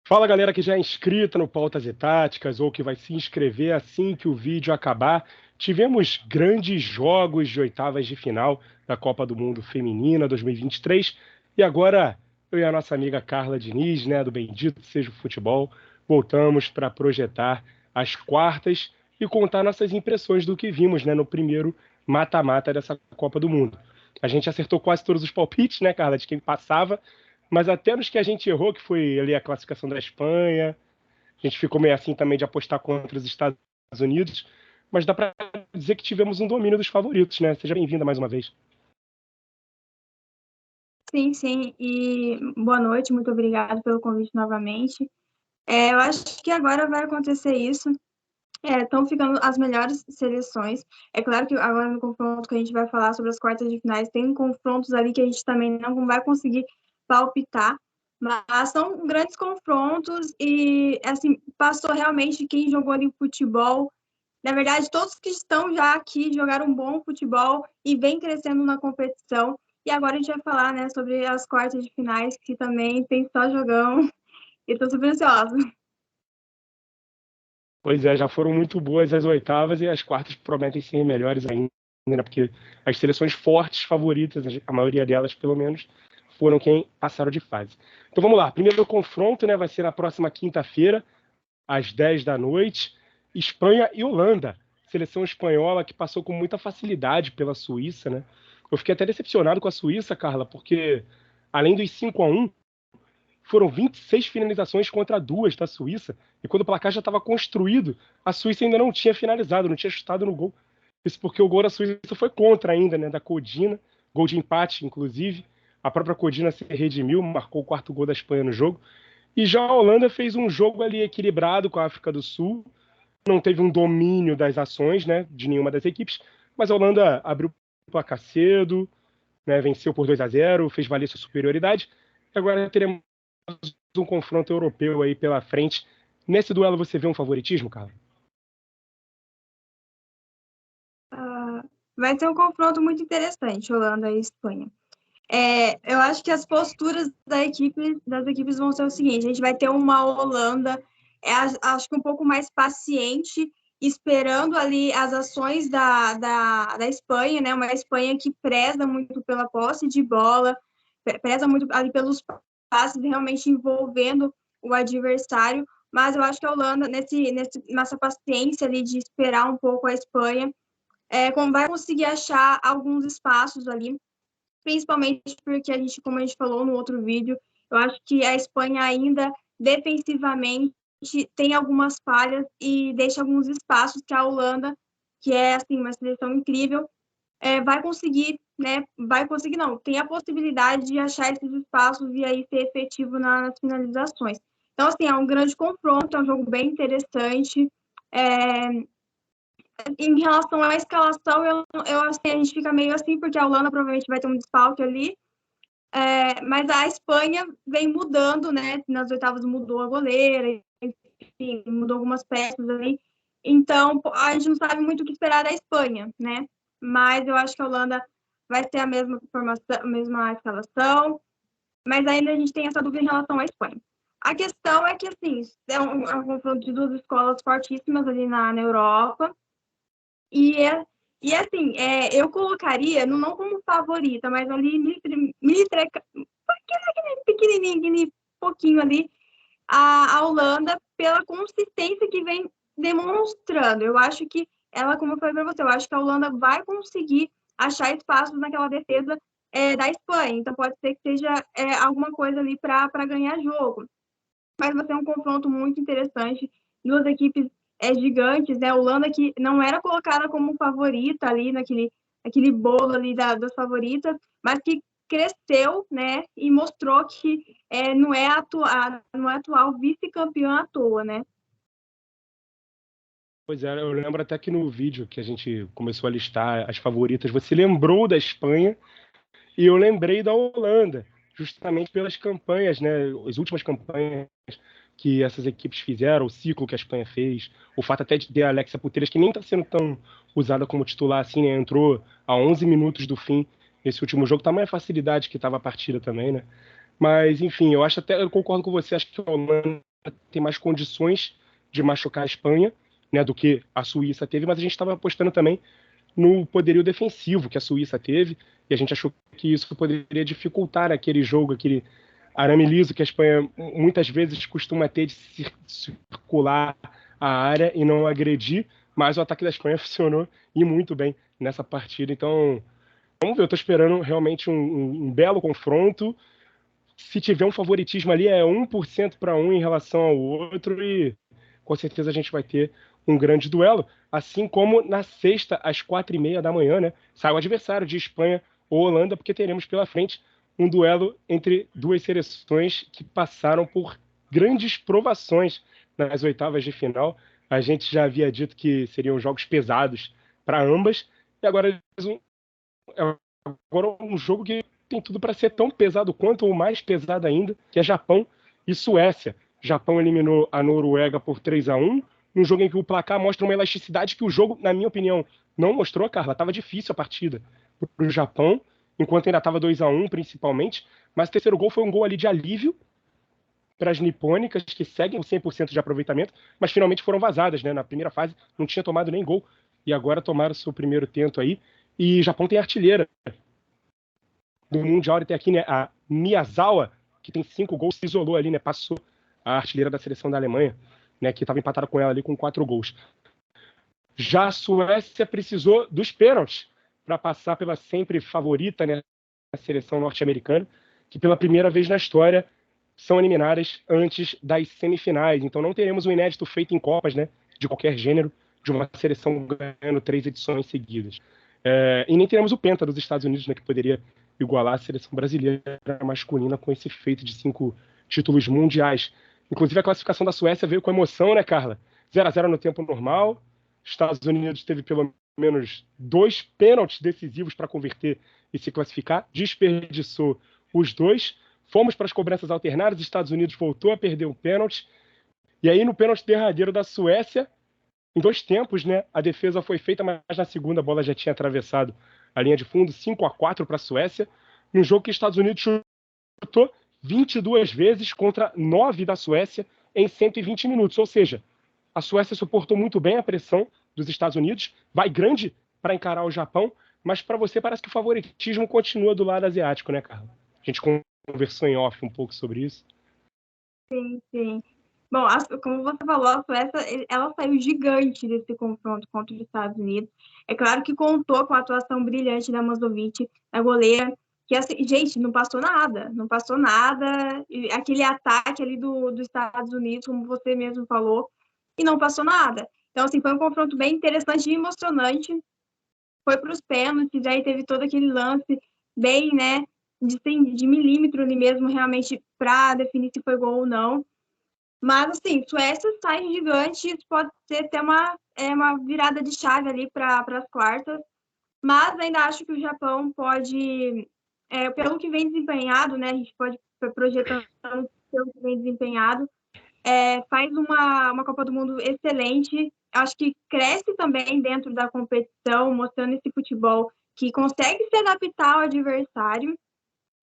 Fala galera que já é inscrita no Pautas e Táticas ou que vai se inscrever assim que o vídeo acabar. Tivemos grandes jogos de oitavas de final da Copa do Mundo Feminina 2023 e agora eu e a nossa amiga Carla Diniz, né, do Bendito Seja o Futebol, voltamos para projetar as quartas e contar nossas impressões do que vimos, né, no primeiro mata-mata dessa Copa do Mundo. A gente acertou quase todos os palpites, né, Carla, de quem passava, mas até nos que a gente errou, que foi ali a classificação da Espanha, a gente ficou meio assim também de apostar contra os Estados Unidos, mas dá para dizer que tivemos um domínio dos favoritos, né? Seja bem-vinda mais uma vez. Sim, sim, e boa noite, muito obrigada pelo convite novamente. Eu acho que agora vai acontecer isso, estão ficando as melhores seleções. É claro que agora no confronto que a gente vai falar sobre as quartas de finais, tem confrontos ali que a gente também não vai conseguir palpitar, mas são grandes confrontos e, assim, passou realmente quem jogou ali futebol. Na verdade, todos que estão já aqui jogaram um bom futebol e vem crescendo na competição. E agora a gente vai falar, né, sobre as quartas de finais, que também tem só jogão. E tô super ansiosa. Pois é, já foram muito boas as oitavas e as quartas prometem ser melhores ainda, né? Porque as seleções fortes, favoritas, a maioria delas pelo menos, foram quem passaram de fase. Então vamos lá, primeiro confronto, né, vai ser na próxima quinta-feira, às 10 da noite, Espanha e Holanda. Seleção espanhola que passou com muita facilidade pela Suíça, né? Eu fiquei até decepcionado com a Suíça, Carla, porque além dos 5-1, foram 26 finalizações contra duas da Suíça. E quando o placar já estava construído, a Suíça ainda não tinha finalizado, não tinha chutado no gol. Isso porque o gol da Suíça foi contra ainda, né? Da Codina, gol de empate, inclusive. A própria Codina se redimiu, marcou o quarto gol da Espanha no jogo. E já a Holanda fez um jogo ali equilibrado com a África do Sul, não teve um domínio das ações, né, de nenhuma das equipes, mas a Holanda abriu o placar cedo, né, venceu por 2-0, fez valer sua superioridade. E agora teremos um confronto europeu aí pela frente. Nesse duelo você vê um favoritismo, cara? Vai ser um confronto muito interessante, Holanda e Espanha. Eu acho que as posturas das equipes vão ser o seguinte: a gente vai ter uma Holanda, acho que um pouco mais paciente, esperando ali as ações da Espanha, né? Uma Espanha que preza muito pela posse de bola, preza muito ali pelos passes, realmente envolvendo o adversário. Mas eu acho que a Holanda, nessa paciência ali de esperar um pouco a Espanha, como vai conseguir achar alguns espaços ali, principalmente porque como a gente falou no outro vídeo, eu acho que a Espanha ainda defensivamente tem algumas falhas e deixa alguns espaços que a Holanda, que é assim uma seleção incrível, vai conseguir, né? Vai conseguir não, tem a possibilidade de achar esses espaços e aí ser efetivo nas finalizações. Então assim, é um grande confronto, é um jogo bem interessante. É, Em relação à escalação, eu acho que a gente fica meio assim, porque a Holanda provavelmente vai ter um desfalque ali, mas a Espanha vem mudando, né? Nas oitavas mudou a goleira, enfim, mudou algumas peças ali. Então, a gente não sabe muito o que esperar da Espanha, né? Mas eu acho que a Holanda vai ter a mesma formação, a mesma escalação, mas ainda a gente tem essa dúvida em relação à Espanha. A questão é que, assim, é um confronto de duas escolas fortíssimas ali na Europa, e, é, e assim, eu colocaria, não como favorita, mas ali, pequenininho, pouquinho ali, a Holanda, pela consistência que vem demonstrando. Eu acho que ela, como eu falei para você, eu acho que a Holanda vai conseguir achar espaços naquela defesa da Espanha. Então, pode ser que seja alguma coisa ali para ganhar jogo. Mas vai ser um confronto muito interessante. Duas equipes gigantes, né? A Holanda que não era colocada como favorita ali naquele bolo ali das favoritas, mas que cresceu, né? E mostrou que não é atual vice-campeã à toa, né? Pois é, eu lembro até que no vídeo que a gente começou a listar as favoritas, você lembrou da Espanha e eu lembrei da Holanda, justamente pelas campanhas, né? As últimas campanhas que essas equipes fizeram, o ciclo que a Espanha fez, o fato até de ter a Alexia Putellas, que nem está sendo tão usada como titular assim, né? Entrou a 11 minutos do fim nesse último jogo, tamanha facilidade que estava a partida também, né? Mas, enfim, eu concordo com você, acho que a Holanda tem mais condições de machucar a Espanha, né, do que a Suíça teve, mas a gente estava apostando também no poderio defensivo que a Suíça teve, e a gente achou que isso poderia dificultar aquele jogo, aquele arame liso que a Espanha muitas vezes costuma ter de circular a área e não agredir, mas o ataque da Espanha funcionou e muito bem nessa partida. Então, vamos ver, eu estou esperando realmente um belo confronto. Se tiver um favoritismo ali, é 1% para um em relação ao outro, e com certeza a gente vai ter um grande duelo. Assim como na sexta, às 4h30 da manhã, né? Sai o adversário de Espanha ou Holanda, porque teremos pela frente um duelo entre duas seleções que passaram por grandes provações nas oitavas de final. A gente já havia dito que seriam jogos pesados para ambas, e agora um jogo que tem tudo para ser tão pesado quanto ou mais pesado ainda, que é Japão e Suécia. Japão eliminou a Noruega por 3-1, num jogo em que o placar mostra uma elasticidade que o jogo, na minha opinião, não mostrou, Carla. Estava difícil a partida para o Japão, enquanto ainda estava 2-1, principalmente, mas o terceiro gol foi um gol ali de alívio para as nipônicas, que seguem o 100% de aproveitamento, mas finalmente foram vazadas, né? Na primeira fase não tinha tomado nem gol, e agora tomaram seu primeiro tento aí. E o Japão tem artilheira do Mundial até aqui, né? A Miyazawa, que tem 5 gols, se isolou ali, né? Passou a artilheira da seleção da Alemanha, né? Que estava empatada com ela ali com 4 gols. Já a Suécia precisou dos pênaltis para passar pela sempre favorita, né? A seleção norte-americana, que pela primeira vez na história são eliminadas antes das semifinais. Então não teremos um inédito feito em Copas, né? De qualquer gênero, de uma seleção ganhando 3 edições seguidas. E nem teremos o Penta dos Estados Unidos, né? Que poderia igualar a seleção brasileira masculina com esse feito de 5 títulos mundiais. Inclusive, a classificação da Suécia veio com emoção, né, Carla? 0-0 no tempo normal. Estados Unidos teve pelo menos 2 pênaltis decisivos para converter e se classificar. Desperdiçou os 2. Fomos para as cobranças alternadas. Estados Unidos voltou a perder um pênalti. E aí, no pênalti derradeiro da Suécia, em 2 tempos, né? A defesa foi feita, mas na segunda a bola já tinha atravessado a linha de fundo, 5-4 para a Suécia, num jogo que os Estados Unidos chutou 22 vezes contra 9 da Suécia em 120 minutos. Ou seja, a Suécia suportou muito bem a pressão dos Estados Unidos, vai grande para encarar o Japão, mas para você parece que o favoritismo continua do lado asiático, né, Carla? A gente conversou em off um pouco sobre isso. Sim, sim. Bom, como você falou, a Suécia, ela saiu gigante desse confronto contra os Estados Unidos. É claro que contou com a atuação brilhante da Mandzukic, a goleira, que, assim, gente, não passou nada. E aquele ataque ali dos Estados Unidos, como você mesmo falou, e não passou nada. Então, assim, foi um confronto bem interessante e emocionante. Foi para os pênaltis, aí teve todo aquele lance bem, né, de milímetro ali mesmo, realmente, para definir se foi gol ou não. Mas, assim, Suécia sai gigante, isso pode ser até uma virada de chave ali para as quartas. Mas ainda acho que o Japão pode, pelo que vem desempenhado, né, a gente pode projetando pelo que vem desempenhado, faz uma Copa do Mundo excelente. Acho que cresce também dentro da competição, mostrando esse futebol que consegue se adaptar ao adversário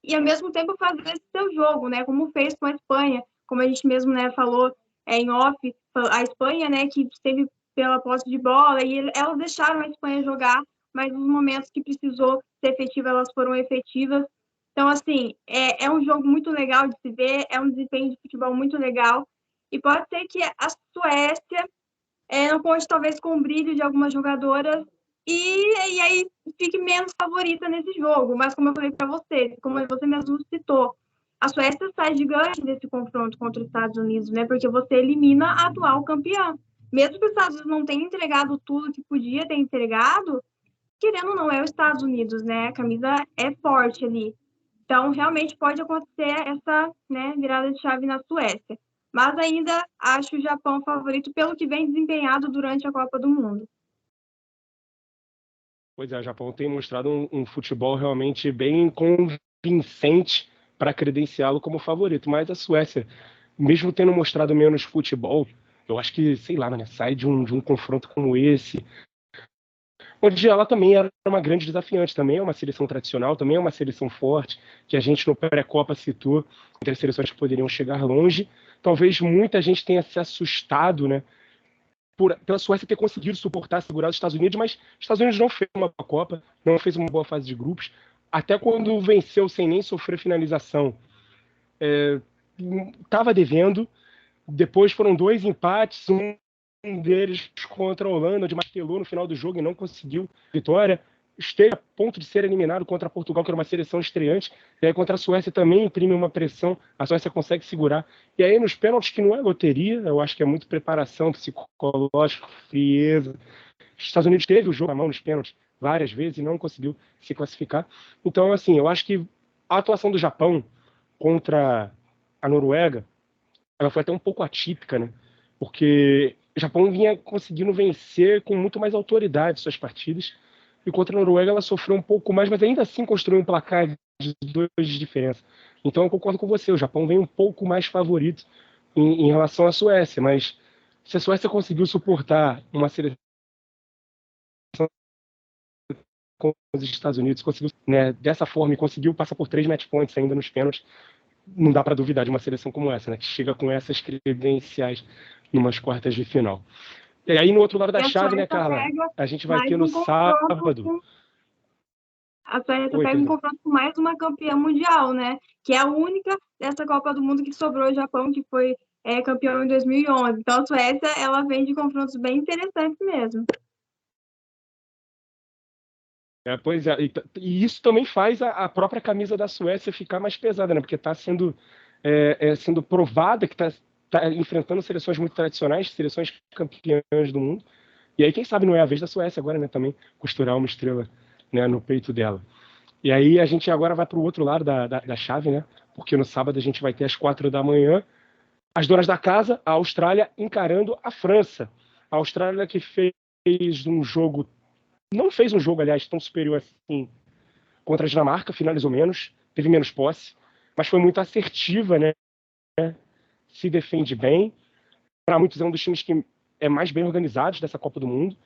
e, ao mesmo tempo, fazer esse seu jogo, né? Como fez com a Espanha, como a gente mesmo, né, falou em off, a Espanha, né, que esteve pela posse de bola, e elas deixaram a Espanha jogar, mas nos momentos que precisou ser efetiva, elas foram efetivas. Então, assim, é um jogo muito legal de se ver, é um desempenho de futebol muito legal, e pode ser que a Suécia não conte, talvez, com o brilho de algumas jogadoras, e aí fique menos favorita nesse jogo. Mas, como eu falei para você, como você mesmo citou, a Suécia sai gigante desse confronto contra os Estados Unidos, né? Porque você elimina a atual campeã. Mesmo que os Estados Unidos não tenham entregado tudo que podia ter entregado, querendo ou não, é os Estados Unidos, né? A camisa é forte ali. Então, realmente pode acontecer essa, né, virada de chave na Suécia. Mas ainda acho o Japão favorito pelo que vem desempenhado durante a Copa do Mundo. Pois é, o Japão tem mostrado um futebol realmente bem convincente para credenciá-lo como favorito. Mas a Suécia, mesmo tendo mostrado menos futebol, eu acho que, sei lá, né, sai de um confronto como esse, onde ela também era uma grande desafiante, também é uma seleção tradicional, também é uma seleção forte, que a gente no pré-Copa citou, entre as seleções que poderiam chegar longe. Talvez muita gente tenha se assustado, né, pela Suécia ter conseguido suportar, segurar os Estados Unidos, mas os Estados Unidos não fez uma boa Copa, não fez uma boa fase de grupos, até quando venceu sem nem sofrer finalização. Estava devendo, depois foram 2 empates, um deles contra a Holanda, onde martelou no final do jogo e não conseguiu vitória. Esteve a ponto de ser eliminado contra Portugal, que era uma seleção estreante. E aí contra a Suécia também imprime uma pressão. A Suécia consegue segurar. E aí nos pênaltis, que não é loteria, eu acho que é muito preparação psicológica, frieza. Os Estados Unidos teve o jogo à mão nos pênaltis várias vezes e não conseguiu se classificar. Então, assim, eu acho que a atuação do Japão contra a Noruega, ela foi até um pouco atípica, né? Porque o Japão vinha conseguindo vencer com muito mais autoridade suas partidas, e contra a Noruega ela sofreu um pouco mais, mas ainda assim construiu um placar de 2 de diferença. Então eu concordo com você, o Japão vem um pouco mais favorito em relação à Suécia, mas se a Suécia conseguiu suportar uma seleção com os Estados Unidos, conseguiu, né, dessa forma, e conseguiu passar por 3 match points ainda nos pênaltis, não dá para duvidar de uma seleção como essa, né, que chega com essas credenciais numas quartas de final. E aí, no outro lado da chave, né, Carla? A gente vai ter no sábado. A Suécia pega um confronto com mais uma campeã mundial, né? Que é a única dessa Copa do Mundo que sobrou o Japão, que foi campeão em 2011. Então, a Suécia, ela vem de confrontos bem interessantes mesmo. Pois é, e isso também faz a própria camisa da Suécia ficar mais pesada, né? Porque está sendo provada que está enfrentando seleções muito tradicionais, seleções campeãs do mundo. E aí, quem sabe não é a vez da Suécia agora, né? Também costurar uma estrela, né, no peito dela. E aí a gente agora vai para o outro lado da chave, né? Porque no sábado a gente vai ter às 4 da manhã as donas da casa, a Austrália, encarando a França. A Austrália que não fez um jogo, aliás, tão superior assim contra a Dinamarca, finalizou menos, teve menos posse, mas foi muito assertiva, né? Se defende bem. Para muitos é um dos times que é mais bem organizados dessa Copa do Mundo.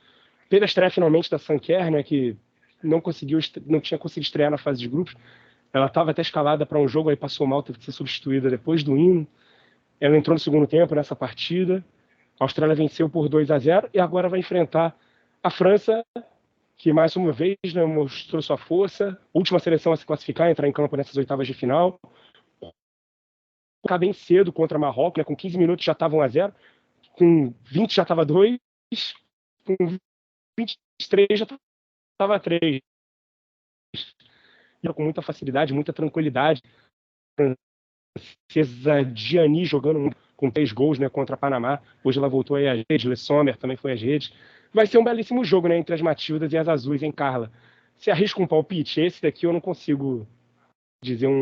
Teve a estreia finalmente da Sanquer, né, que não tinha conseguido estrear na fase de grupos. Ela estava até escalada para um jogo, aí passou mal, teve que ser substituída depois do hino. Ela entrou no segundo tempo nessa partida. A Austrália venceu por 2-0 e agora vai enfrentar a França, que mais uma vez, né, mostrou sua força. Última seleção a se classificar, entrar em campo nessas oitavas de final. Ficar bem cedo contra Marrocos, né, com 15 minutos já estava 1-0, com 20 já estava 2, com 23 já estava 3. Com muita facilidade, muita tranquilidade. Francesa Diani jogando com 3 gols, né, contra a Panamá. Hoje ela voltou aí às redes, Le Sommer também foi às redes. Vai ser um belíssimo jogo, né, entre as Matildas e as Azuis, hein, Carla? Você arrisca um palpite? Esse daqui eu não consigo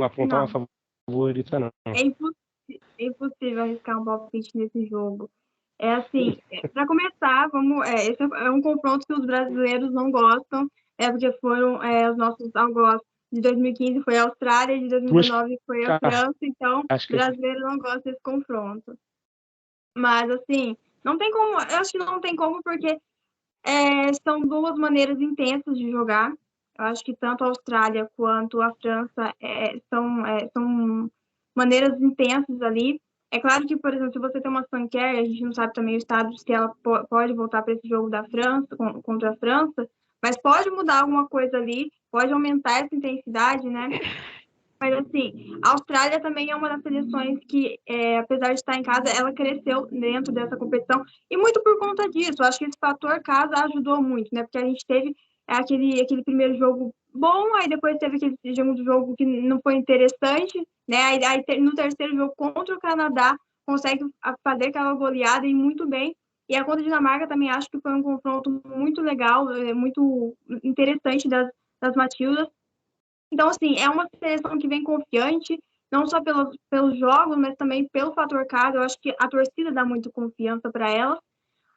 apontar uma favorita, não. É impossível arriscar um palpite nesse jogo. É assim, para começar, esse é um confronto que os brasileiros não gostam, porque foram os nossos algozes de 2015 foi a Austrália, de 2019 foi a França, então o brasileiro não gosta desse confronto. Mas, assim, não tem como, eu acho que não tem como, porque são 2 maneiras intensas de jogar. Eu acho que tanto a Austrália quanto a França são maneiras intensas ali. É claro que, por exemplo, se você tem uma Sanquer, a gente não sabe também o estado se ela pode voltar para esse jogo da França, contra a França, mas pode mudar alguma coisa ali, pode aumentar essa intensidade, né? Mas, assim, a Austrália também é uma das seleções que, apesar de estar em casa, ela cresceu dentro dessa competição, e muito por conta disso. Eu acho que esse fator casa ajudou muito, né? Porque a gente teve aquele primeiro jogo bom, aí depois teve aquele segundo jogo que não foi interessante, né? Aí no terceiro jogo contra o Canadá, consegue fazer aquela goleada e muito bem. E a contra a Dinamarca também acho que foi um confronto muito legal, muito interessante das Matildas. Então, assim, é uma seleção que vem confiante, não só pelos jogos, mas também pelo fator casa. Eu acho que a torcida dá muito confiança para ela.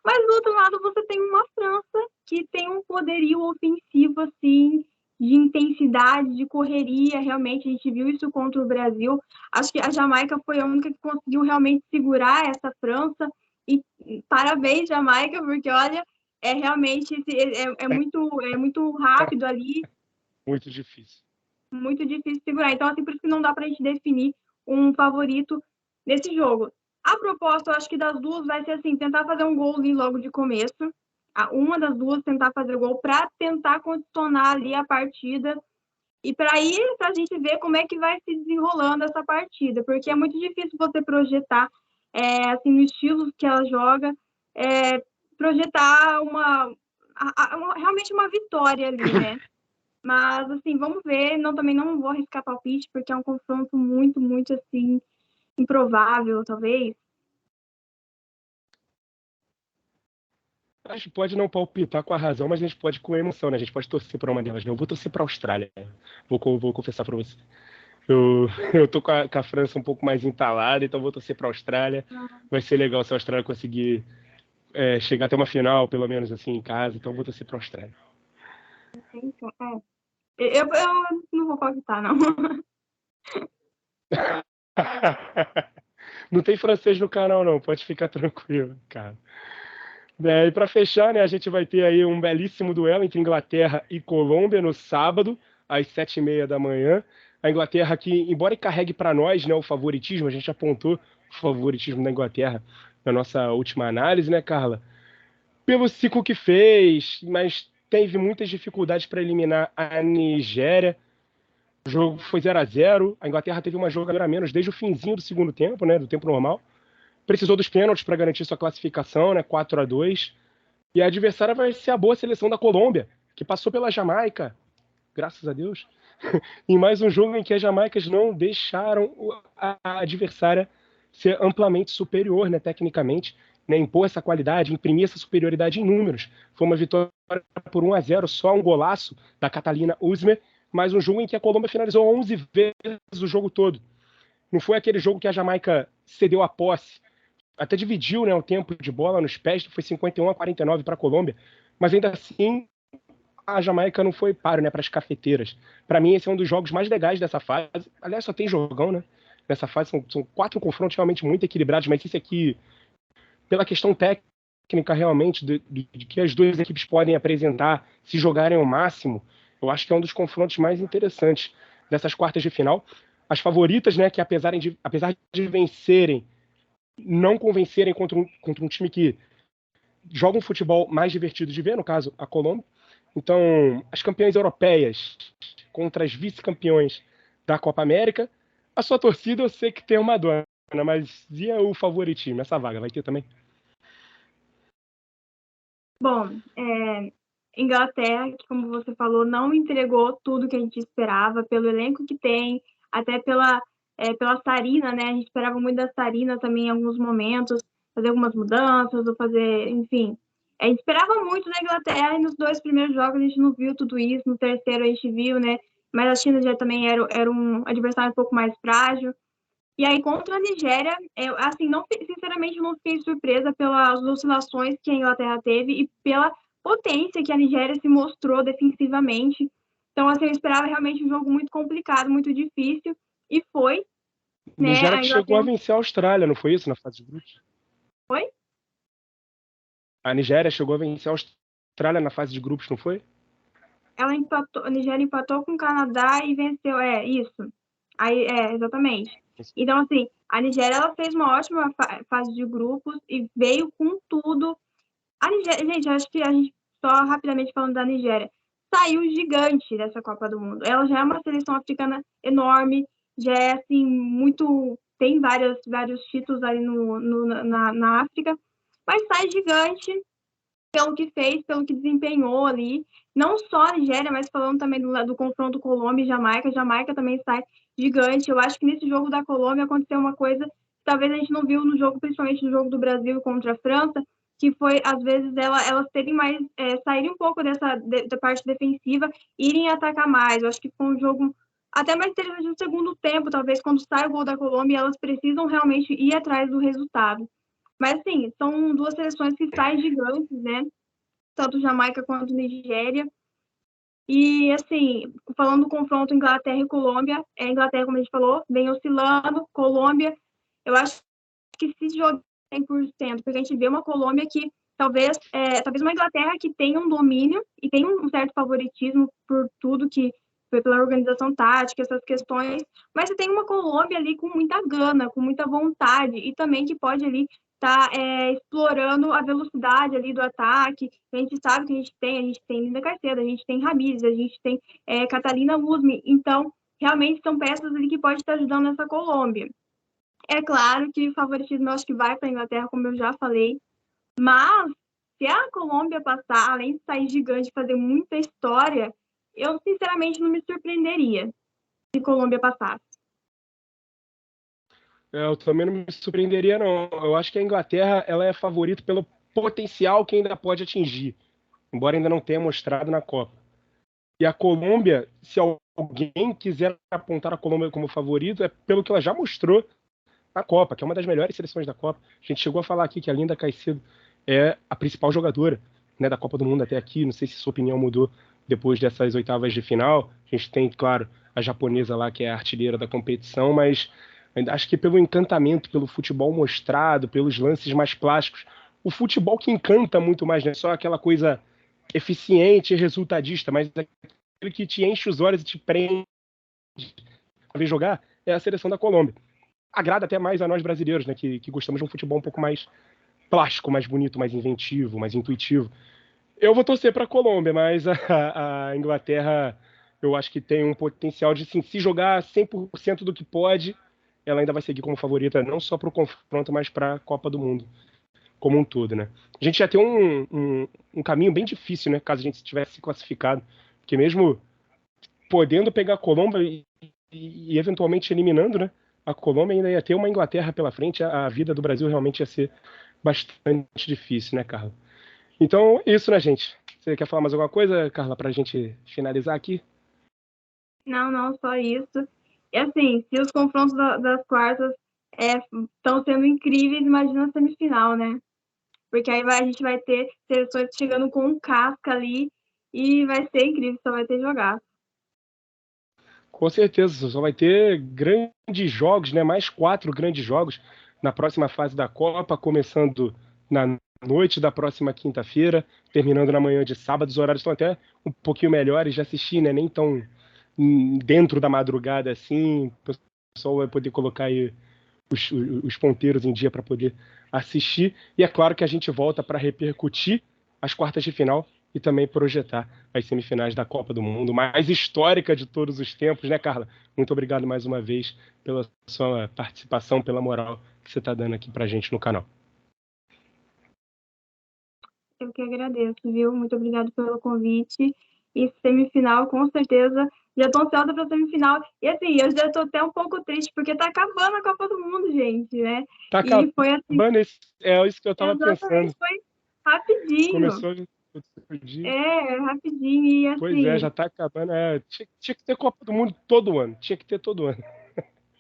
Mas, do outro lado, você tem uma França que tem um poderio ofensivo, assim, de intensidade, de correria. Realmente, a gente viu isso contra o Brasil. Acho que a Jamaica foi a única que conseguiu realmente segurar essa França. E parabéns, Jamaica, porque, olha, realmente muito rápido ali, Muito difícil. muito difícil segurar. Então, assim, por isso que não dá para a gente definir um favorito nesse jogo. A proposta, eu acho que das duas vai ser assim, tentar fazer um gol ali logo de começo. Uma das duas tentar fazer gol para tentar condicionar ali a partida e para a gente ver como é que vai se desenrolando essa partida, porque é muito difícil você projetar, assim, no estilo que ela joga, projetar realmente uma vitória ali, né? Mas, assim, vamos ver. Também não vou arriscar palpite, porque é um confronto muito, muito, assim, improvável, talvez. A gente pode não palpitar com a razão, mas a gente pode com a emoção, né? A gente pode torcer para uma delas. Né? Eu vou torcer para a Austrália. Vou confessar para você. Eu tô com a França um pouco mais entalada, então vou torcer para a Austrália. Vai ser legal se a Austrália conseguir chegar até uma final, pelo menos assim, em casa. Então vou torcer para a Austrália. Então, eu não vou palpitar, não. Não tem francês no canal, não. Pode ficar tranquilo, cara. E para fechar, né, a gente vai ter aí um belíssimo duelo entre Inglaterra e Colômbia no sábado, às 7h30 da manhã. A Inglaterra que, embora carregue para nós, né, o favoritismo, a gente apontou o favoritismo da Inglaterra na nossa última análise, né, Carla? Pelo ciclo que fez, mas teve muitas dificuldades para eliminar a Nigéria. O jogo foi 0-0. A Inglaterra teve uma jogadora a menos desde o finzinho do segundo tempo, né, do tempo normal. Precisou dos pênaltis para garantir sua classificação, né, 4-2. E a adversária vai ser a boa seleção da Colômbia, que passou pela Jamaica, graças a Deus, em mais um jogo em que as jamaicas não deixaram a adversária ser amplamente superior, né, tecnicamente, né, impor essa qualidade, imprimir essa superioridade em números. Foi uma vitória por 1-0, só um golaço da Catalina Usmer, mas um jogo em que a Colômbia finalizou 11 vezes o jogo todo. Não foi aquele jogo que a Jamaica cedeu a posse, até dividiu, né, o tempo de bola nos pés, foi 51-49 para a Colômbia, mas ainda assim a Jamaica não foi páreo, né, para as cafeteiras. Para mim esse é um dos jogos mais legais dessa fase. Aliás, só tem jogão, né? Nessa fase são 4 confrontos realmente muito equilibrados, mas esse aqui, pela questão técnica realmente de que as duas equipes podem apresentar se jogarem ao máximo, eu acho que é um dos confrontos mais interessantes dessas quartas de final. As favoritas, né, que apesar de vencerem, não convencerem contra um time que joga um futebol mais divertido de ver, no caso, a Colômbia. Então, as campeãs europeias contra as vice-campeões da Copa América. A sua torcida eu sei que tem uma dona, mas e o favoritismo? Essa vaga vai ter também? Bom, Inglaterra, que como você falou, não entregou tudo que a gente esperava, pelo elenco que tem, até pela Sarina, né? A gente esperava muito da Sarina também em alguns momentos, fazer algumas mudanças, ou fazer, enfim. A gente esperava muito da Inglaterra e nos 2 primeiros jogos a gente não viu tudo isso, no terceiro a gente viu, né? Mas a China já também era um adversário um pouco mais frágil. E aí, contra a Nigéria, assim, sinceramente, não fiquei surpresa pelas oscilações que a Inglaterra teve e pela potência que a Nigéria se mostrou defensivamente. Então, assim, eu esperava realmente um jogo muito complicado, muito difícil, e foi, né? Nigéria A que chegou a Inglaterra vencer a Austrália, não foi isso, na fase de grupos? foi? A Nigéria chegou a vencer a Austrália na fase de grupos, não foi? A Nigéria empatou com o Canadá e venceu, isso. Aí, exatamente. Então, assim, a Nigéria ela fez uma ótima fase de grupos e veio com tudo. A Nigéria, gente, acho que a gente, só rapidamente falando da Nigéria, saiu gigante dessa Copa do Mundo. Ela já é uma seleção africana enorme, já é, assim, muito... Tem vários títulos ali na África, mas sai gigante pelo que fez, pelo que desempenhou ali. Não só a Nigéria, mas falando também do confronto Colômbia e Jamaica. Jamaica também sai gigante. Eu acho que nesse jogo da Colômbia aconteceu uma coisa que talvez a gente não viu no jogo, principalmente no jogo do Brasil contra a França, que foi, às vezes, elas terem mais, saírem um pouco da parte defensiva, irem atacar mais. Eu acho que foi um jogo até mais interessante no segundo tempo, talvez, quando sai o gol da Colômbia, elas precisam realmente ir atrás do resultado. Mas, assim, são 2 seleções que saem gigantes, né? Tanto Jamaica quanto Nigéria. E, assim, falando do confronto Inglaterra e Colômbia, Inglaterra, como a gente falou, vem oscilando. Colômbia, eu acho que se joga 100%, porque a gente vê uma Colômbia que talvez uma Inglaterra que tem um domínio e tem um certo favoritismo por tudo que foi pela organização tática, essas questões, mas você tem uma Colômbia ali com muita gana, com muita vontade, e também que pode ali estar explorando a velocidade ali do ataque. A gente sabe que a gente tem Linda Caicedo, a gente tem Ramires, a gente tem Catalina Usme, então realmente são peças ali que podem estar ajudando essa Colômbia. É claro que o favoritismo eu acho que vai para a Inglaterra, como eu já falei, mas se a Colômbia passar, além de sair gigante e fazer muita história, eu sinceramente não me surpreenderia se a Colômbia passasse. Eu também não me surpreenderia, não. Eu acho que a Inglaterra ela é favorita pelo potencial que ainda pode atingir, embora ainda não tenha mostrado na Copa. E a Colômbia, se alguém quiser apontar a Colômbia como favorito, é pelo que ela já mostrou na Copa, que é uma das melhores seleções da Copa. A gente chegou a falar aqui que a Linda Caicedo é a principal jogadora, né, da Copa do Mundo até aqui. Não sei se sua opinião mudou depois dessas oitavas de final. A gente tem, claro, a japonesa lá, que é a artilheira da competição, mas acho que pelo encantamento, pelo futebol mostrado, pelos lances mais plásticos, o futebol que encanta muito mais, não é só aquela coisa eficiente e resultadista, mas aquele que te enche os olhos e te prende a ver jogar, é a seleção da Colômbia. Agrada até mais a nós brasileiros, né, que gostamos de um futebol um pouco mais plástico, mais bonito, mais inventivo, mais intuitivo. Eu vou torcer para a Colômbia, mas a Inglaterra eu acho que tem um potencial de, sim, se jogar 100% do que pode, ela ainda vai seguir como favorita, não só para o confronto, mas para a Copa do Mundo como um todo, né? A gente já tem um caminho bem difícil, né, caso a gente tivesse se classificado, porque mesmo podendo pegar a Colômbia e eventualmente eliminando, né, a Colômbia ainda ia ter uma Inglaterra pela frente, a vida do Brasil realmente ia ser bastante difícil, né, Carla? Então, isso, né, gente? Você quer falar mais alguma coisa, Carla, para a gente finalizar aqui? Não, só isso. E assim, se os confrontos das quartas estão sendo incríveis, imagina a semifinal, né? Porque aí a gente vai ter seleções chegando com um casca ali e vai ser incrível, só vai ter jogar. Com certeza, só vai ter grandes jogos, né? Mais 4 grandes jogos na próxima fase da Copa, começando na noite da próxima quinta-feira, terminando na manhã de sábado. Os horários estão até um pouquinho melhores de assistir, né? Nem tão dentro da madrugada assim. O pessoal vai poder colocar aí os ponteiros em dia para poder assistir. E é claro que a gente volta para repercutir as quartas de final e também projetar as semifinais da Copa do Mundo, mais histórica de todos os tempos, né, Carla? Muito obrigado mais uma vez pela sua participação, pela moral que você está dando aqui para a gente no canal. Eu que agradeço, viu? Muito obrigado pelo convite. E semifinal, com certeza. Já estou ansiosa para a semifinal. E assim, eu já estou até um pouco triste, porque está acabando a Copa do Mundo, gente, né? Tá E foi assim, acabando, é isso que eu estava pensando. exatamente, foi rapidinho. Começou o dia. Rapidinho. E Pois é, assim, já está acabando. Tinha que ter Copa do Mundo todo ano. Tinha que ter todo ano.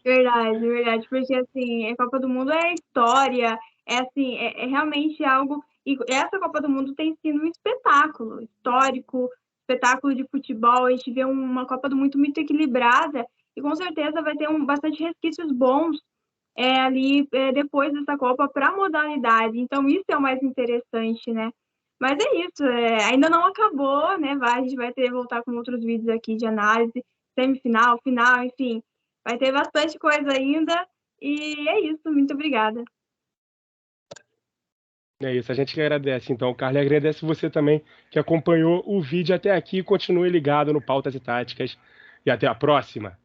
verdade, porque assim, a Copa do Mundo é história, é assim, é realmente algo. E essa Copa do Mundo tem sido um espetáculo histórico, espetáculo de futebol. A gente vê uma Copa do Mundo muito equilibrada e com certeza vai ter bastante resquícios bons ali depois dessa Copa para a modalidade. Então, isso é o mais interessante, né? Mas é isso, ainda não acabou, né? A gente vai ter voltar com outros vídeos aqui de análise, semifinal, final, enfim. Vai ter bastante coisa ainda. E é isso, muito obrigada. É isso, a gente que agradece. Então, Carla, agradece você também que acompanhou o vídeo até aqui. Continue ligado no Pautas e Táticas. E até a próxima.